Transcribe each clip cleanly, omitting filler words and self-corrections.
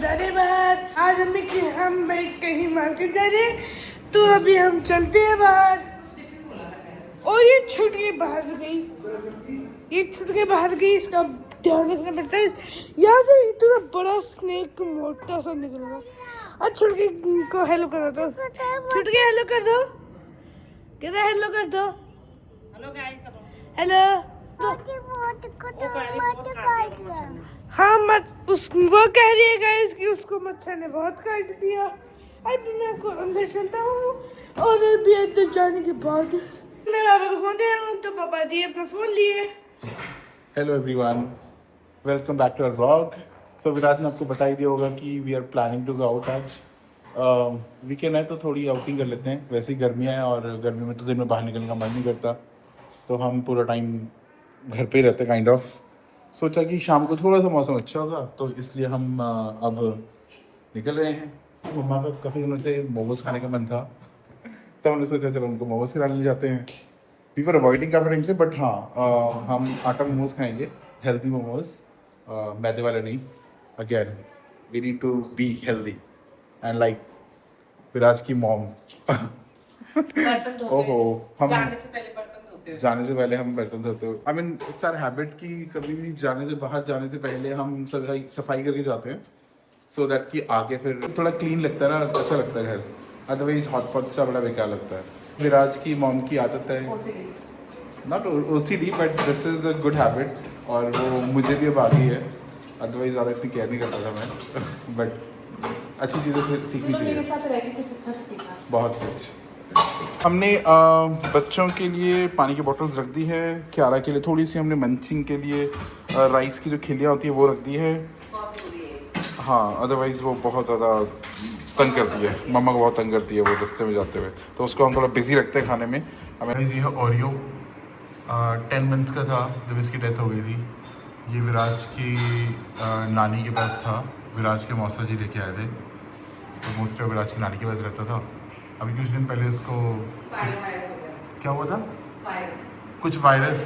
जा रहे हैं बाहर। आज हम भाई कहीं मार्केट जा रहे हैं, तो अभी हम चलते हैं बाहर। और ये छुट के बाहर गई, इसका ध्यान रखना पड़ता है। यहाँ से इतना बड़ा स्नेक मोटा सा निकल रहा। और छुटकी को हेलो कर दो, छुटकी हेलो कर दो, कहते हेलो कर दो, हेलो। हाँ मत वो कह रही है गाइस कि उसको मच्छर ने बहुत काट दिया। अभी मैं आपको अंदर चलता हूँ, और अभी अंदर जाने के बाद मैं पापा को फोन दे रहा हूँ, तो पापा जी अपना फोन लिए। Hello everyone, welcome back to our vlog. तो विराट ने आपको बता ही दिया होगा कि we are planning to go out आज। वीकेंड है तो थोड़ी आउटिंग कर लेते हैं। वैसे ही गर्मियाँ हैं और गर्मी में तो दिन में बाहर निकलने का मन नहीं करता, तो हम पूरा टाइम घर पे ही रहते काइंड ऑफ। सोचा कि शाम को थोड़ा सा मौसम अच्छा होगा, तो इसलिए हम अब निकल रहे हैं। मम्मा का काफ़ी दिनों से मोमोज़ खाने का मन था, तो हमने सोचा चलो उनको मोमोज़ खिलाने ले जाते हैं। वी वर अवॉइडिंग काफ़ी टाइम से, बट हाँ हम आटा मोमोज़ खाएंगे, हेल्दी मोमोज़, मैदे वाले नहीं। Again we need to be healthy and like Viraj की मॉम। ओहो, हम जाने से पहले हम बर्तन धोते हो। I mean it's our habit कि कभी भी बाहर जाने से पहले हम सफाई करके जाते हैं, सो दैट कि आगे फिर थोड़ा क्लीन लगता है ना, अच्छा लगता है घर। अदरवाइज हॉटपॉट सा बड़ा बेकार लगता है। विराज की मॉम की आदत है, not OCD but this is a good habit, और वो मुझे भी अब आ गई है। अदरवाइज ज़्यादा इतनी केयर नहीं करता था मैं, बट अच्छी चीज़ें सीखनी चाहिए। मेरे साथ रह के कुछ अच्छा सीखा। बहुत कुछ। हमने बच्चों के लिए पानी की बोतल्स रख दी है, क्यारा के लिए थोड़ी सी हमने मंचिंग के लिए राइस की जो खिलियाँ होती है वो रख दी है। हाँ, अदरवाइज़ वो बहुत ज़्यादा तंग करती है, मम्मा को बहुत तंग करती है वो रास्ते में जाते हुए, तो उसको हम थोड़ा बिजी रखते हैं खाने में। हमें ये है ओरियो, 10 मंथ्स का था जब इसकी डेथ हो गई थी। ये विराज की नानी के पास था, विराज के मौसा जी लेके आए थे, तो मोस्टली विराज की नानी के पास रहता था। अभी कुछ दिन पहले इसको क्या हुआ था, कुछ वायरस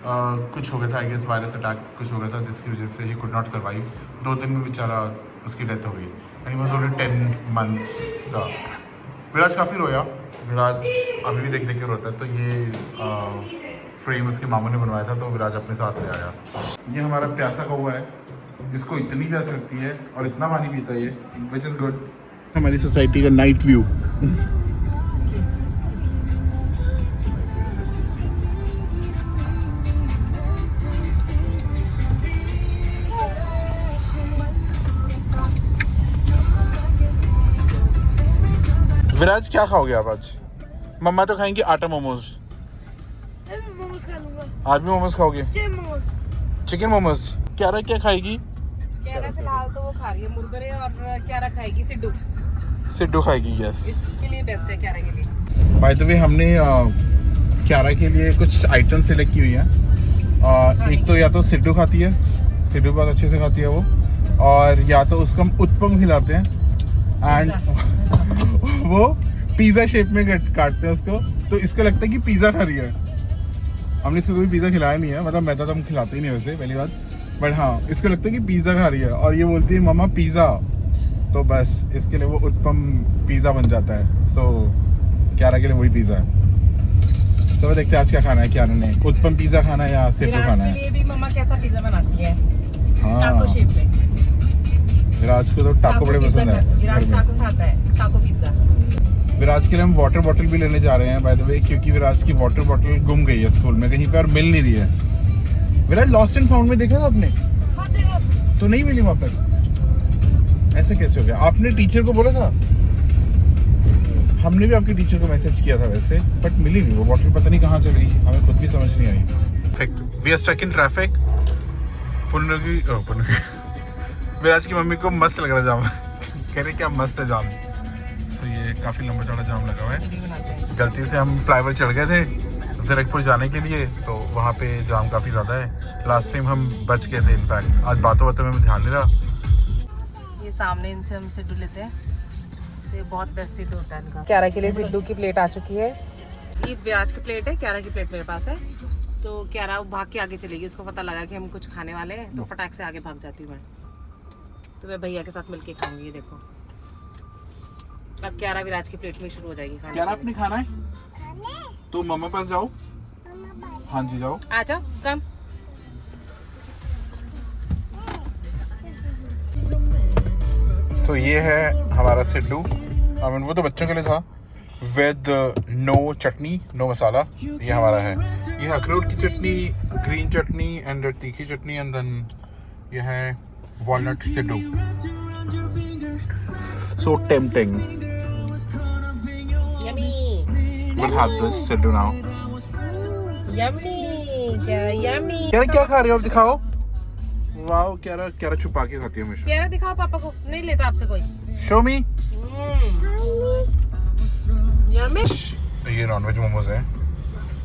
कुछ हो गया था, आई गेस वायरस अटैक कुछ हो गया था, जिसकी वजह से ही कुड नॉट सर्वाइव। 2 दिन में बेचारा उसकी डेथ हो गई, and he was only 10 months का। विराज काफ़ी रोया, विराज अभी भी देख के रोता है। तो ये फ्रेम उसके मामू ने बनवाया था, तो विराज अपने साथ ले आया। ये हमारा प्यासा कौवा है, इसको इतनी प्यास लगती है और इतना पानी पीता है ये, विच इज़ गुड। हमारी सोसाइटी का नाइट व्यू। विराज क्या खाओगे आप आज? मम्मा तो खाएंगी आटा मोमोज। मोमोज खा लूंगा। आज भी मोमोज खाओगे? चिकन मोमोज। क्यारा क्या खाएगी? क्यारा फिलहाल तो वो खा रही है मुरमुरे, और क्यारा खाएगी सिड्डू। सिड्डू खाएगी, यस। इसके लिए बेस्ट है क्यारा के लिए। बाय द वे हमने क्यारा के लिए कुछ आइटम सेलेक्ट की हुई हैं। एक तो या तो सिड्डू खाती है, सिड्डू बहुत अच्छे से खाती है वो, और या तो उसको हम उत्पम खिलाते हैं, एंड वो पिज़्ज़ा शेप में काटते हैं उसको, तो इसको लगता है कि पिज़्ज़ा खा रही है। हमने इसको कभी पिज़्ज़ा खिलाया नहीं है, मतलब मैदा तो हम खिलाते ही नहीं वैसे, पहली बात, बट हाँ इसको लगता है कि पिज़्ज़ा खा रही है, और ये बोलती है मम्मा पिज़्ज़ा, तो बस इसके लिए वो उत्पम पिज़्ज़ा बन जाता है। सो क्यारा के लिए वही पिज़्ज़ा है। तो देखते हैं आज क्या खाना है क्यारा ने, उत्पम पिज़्ज़ा खाना है या सिड्डू खाना है। विराज के लिए भी मम्मा कैसा पिज़्ज़ा बनाती है, हाँ, टाको शेप में। विराज को तो टाको बड़े पसंद है। विराज टाको खाता है, टाको पिज़्ज़ा। विराज के लिए हम वाटर बॉटल भी लेने जा रहे हैं बाय द वे, क्योंकि विराज की वाटर बॉटल गुम गई है स्कूल में कहीं पे और मिल नहीं रही है। विराज लॉस्ट एंड फाउंड में देखा था आपने? तो नहीं मिली वहाँ पर, ऐसे कैसे हो गया? आपने टीचर को बोला था? हमने भी आपके टीचर को मैसेज किया था वैसे, बट मिली नहीं वो बॉटल, पता नहीं कहाँ चली गई, हमें खुद भी समझ नहीं आई। We are stuck in traffic. Viraj की मम्मी को मस्त लग रहा है जाम, कह रहे क्या मस्त है जाम। तो ये काफ़ी लंबा चौड़ा जाम लगा हुआ है। गलती से हम फ्लाईओवर चढ़ गए थे ज़ीरकपुर जाने के लिए, तो वहाँ पे जाम काफ़ी ज़्यादा है। लास्ट टाइम हम बच गए थे इनफैक्ट, आज बातों बातों में ध्यान नहीं रहा। ये सामने इनसे हम सिड्डू लेते हैं, तो ये बहुत बेस्ट सिड्डू होता है इनका। क्यारा के लिए सिड्डू की प्लेट आ चुकी है। ये विराज की प्लेट है, क्यारा की प्लेट मेरे पास है। तो क्यारा भाग के आगे चलेगी, उसको पता लगा कि हम कुछ खाने वाले हैं, तो फटाक से आगे भाग जाती हूँ मैं। तो मैं भैया के साथ मिलके खाऊंगी। ये देखो अब क्यारा विराज की प्लेट में शुरू हो जाएगी खाना। क्या आपने खाना है? तो मम्मा पास जाओ। हाँ जी जाओ। आ जाओ कम। सो ये है हमारा सिड्डू। वो तो बच्चों के लिए था, विद नो चटनी नो मसाला। ये हमारा है, ये अखरोट की चटनी, ग्रीन चटनी एंड तीखी चटनी, एंड देन ये है walnut siddu. So tempting. Yummy We'll have this siddu now. Yummy क्या यम्मी। क्या खा रहे हो आप? दिखाओ। वाओ क्या छुपा के खाती है हमेशा। क्यारा दिखाओ पापा को, नहीं लेता आपसे कोई। शो मी। यम्मी। ये नॉनवेज मोमोज हैं,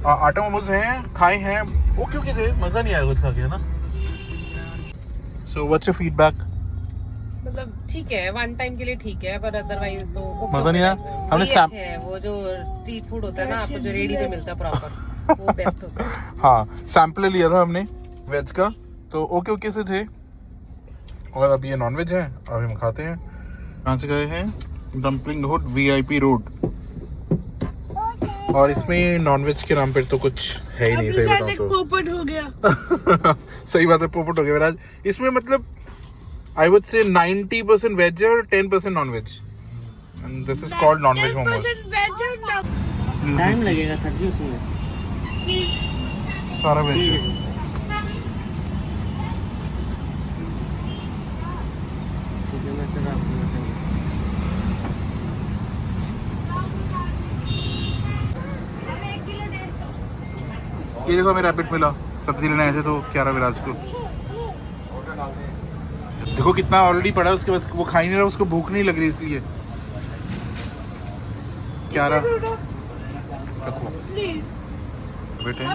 आटा मोमोज हैं, खाए हैं। वो क्योंकि थे, मजा नहीं आया कुछ खा के, है ना। So what's your feedback? मतलब ठीक है, वन टाइम के लिए ठीक है, पर अदरवाइज तो मजा नहीं आया। हमने है वो जो स्ट्रीट फूड होता है ना, आपको जो रेडी पे मिलता है प्रॉपर, वो बेस्ट होता है। हाँ, सैंपल लिया था हमने वेज का, तो ओके से थे। और अब ये नॉनवेज है, अभी हम खाते हैं। कहाँ से गए हैं? Dumpling hood VIP road. और इसमें नॉनवेज के नाम पर तो कुछ है ही नहीं, सही बताऊं तो। पोपट हो गया। सही बात है, पोपट हो गया विराज। इसमें मतलब I would say 90% veg और 10% non-veg. And this is called non-veg momos. Time लगेगा सर जी उसमें। सारा वेज है। ठीक है, मैं सर आपको बताऊंगा। ये देखो हमें रैपिड मिला, सब्जी लेने आए थे तो क्यारा विराज को। देखो कितना ऑलरेडी पड़ा है उसके पास, वो खा ही नहीं रहा, उसको भूख नहीं लग रही इसलिए। क्यारा रखो बेटे।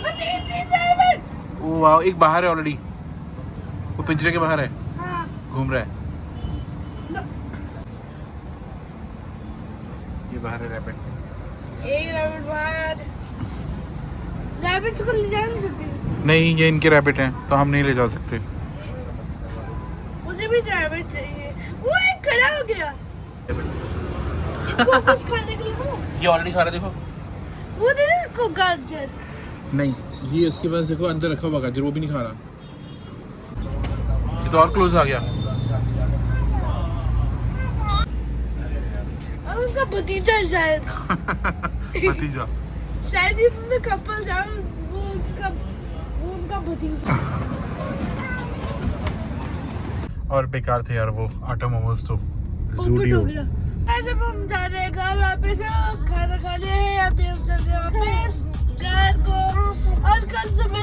ओ वाह, एक बाहर है ऑलरेडी, वो पिंजरे के बाहर है, घूम रहा है। ये बाहर है रैबिट। एक रैबिट बाहर। रैबिट्स को ले जा नहीं सकते। नहीं, ये इनके रैबिट हैं तो हम नहीं ले जा सकते। मुझे भी रैबिट चाहिए। वो एक खड़ा हो गया। वो कुछ खाने के लिए दो। ये ऑलरेडी खा रहा है, देखो। वो दे दे इसको गाजर। नहीं, ये इसके पास देखो अंदर रखा हुआ गाजर, वो भी नहीं खा रहा। ये तो और क्लोज आ गया। और उसका भतीजा शायद। भतीजा। शायद ये तुमने कपल जान, वो उनका भतीजा। और बेकार थे यार वो आटा मोमोज तो। ज़ूडियो। ऐसे हम जा रहे हैं घर वापस, खाना खा लिया है, अभी हम चल रहे हैं वापस घर को। और कल सुबह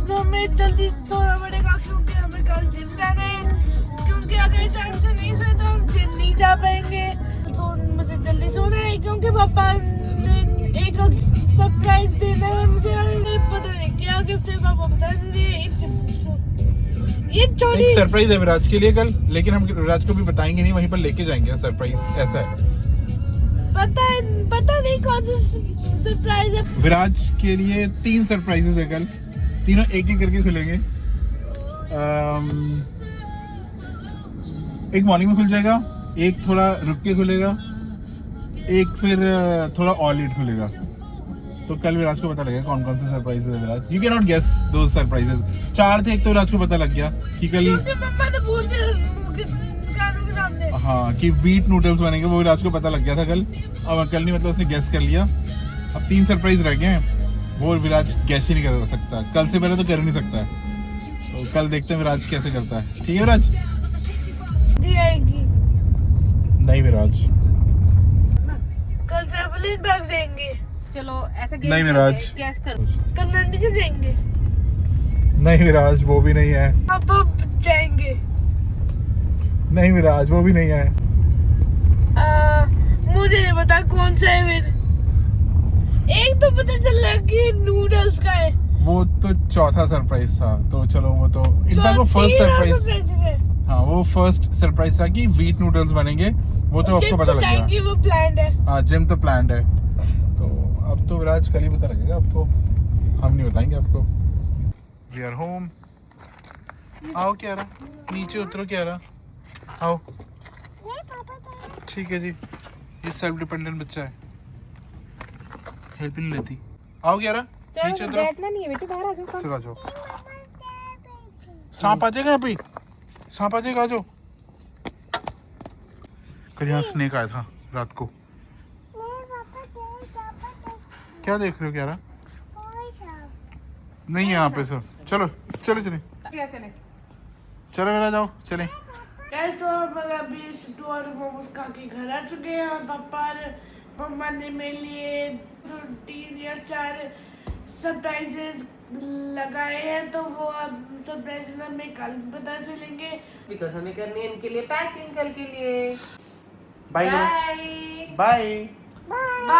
तो हमें जल्दी सोना पड़ेगा, क्योंकि हमें कल जिम जाना है। क्योंकि अगर टाइम से नहीं सोए तो हम जिम नहीं जा पाएंगे। तो मुझे जल्दी सोना है, क्योंकि पापा ने एक सरप्राइज देना है मुझे। पता नहीं क्या गिफ्ट है, पापा बता दीजिए। ये एक सरप्राइज है विराज के लिए कल, लेकिन हम विराज को भी बताएंगे नहीं, वहीं पर लेके जाएंगे। सरप्राइज ऐसा है, पता नहीं कौन सा सरप्राइज है। विराज के लिए 3 सरप्राइजेस है कल, तीनों एक एक करके खुलेंगे। एक मॉर्निंग में खुल जाएगा, एक थोड़ा रुक के खुलेगा, एक फिर थोड़ा ऑल लेट खुलेगा। तो कल विराज को पता लगेगा कौन कौन से सरप्राइजेस है विराज। यू कैन नॉट गेस दो सरप्राइजेस। 4 थे, एक तो विराज को पता लग गया कि कल, मम्मा ने बोल दिया दुकानों के सामने। हाँ, कि व्हीट नूडल्स बनेंगे, वो विराज को पता लग गया था कल। अब कल नहीं, मतलब उसने गेस कर लिया। अब 3 सरप्राइज रह गए हैं, वो विराज गेस ही नहीं कर सकता। कल से पहले तो कर नहीं सकता है, तो कल देखते हैं विराज कैसे करता है। ठीक है विराज? आएगी नहीं विराज, कल ट्रैवलिंग बैग जाएंगे। चलो ऐसे नहीं विराज, गैस करो। कल नंदी के जाएंगे। नहीं विराज, वो भी नहीं है। अब जाएंगे। नहीं विराज, वो भी नहीं है। मुझे नहीं पता कौन सा है। फिर एक तो पता चल रहा है कि नूडल्स का है। वो तो चौथा सरप्राइज था, तो चलो वो तो इनफैक्ट वो फर्स्ट सरप्राइज। हाँ, वो फर्स्ट सरप्राइज था कि व्हीट नूडल्स बनेंगे, वो तो आपको पता लग गया। वो प्लान्ड है। हाँ, जिम तो प्लान्ड है। तो अब तो विराज कल ही पता लगेगा, अब तो हम नहीं बताएंगे आपको। वी आर होम आओ क्यारा, नीचे उतरो क्यारा, आओ। ठीक है जी, ये सेल्फ डिपेंडेंट बच्चा है, हेल्प नहीं लेती। आओ क्यारा, नीचे उतरो। बैठना नहीं है बेटे, बाहर आ जाओ। चलो आ जाओ। सांप आ जाएगा यहाँ पे, सांप आ जाएगा, आ जाओ। कल यहाँ स्नेक आया था रात को। क्या देख रहे हो क्यारा? नहीं है यहाँ पे सब। चलो चले चले चले चलो मेरा जाओ चले। गैस तो हम अभी सिद्धू और मोमोज खा के घर आ चुके हैं और पापा और मम्मा ने मेरे लिए 3 या 4 सरप्राइजेज लगाए हैं, तो वो अब सरप्राइजेज हमें कल पता चलेंगे। बिकॉज हमें करनी है इनके लिए पैकिंग कल के लिए। Bye bye bye. बाय।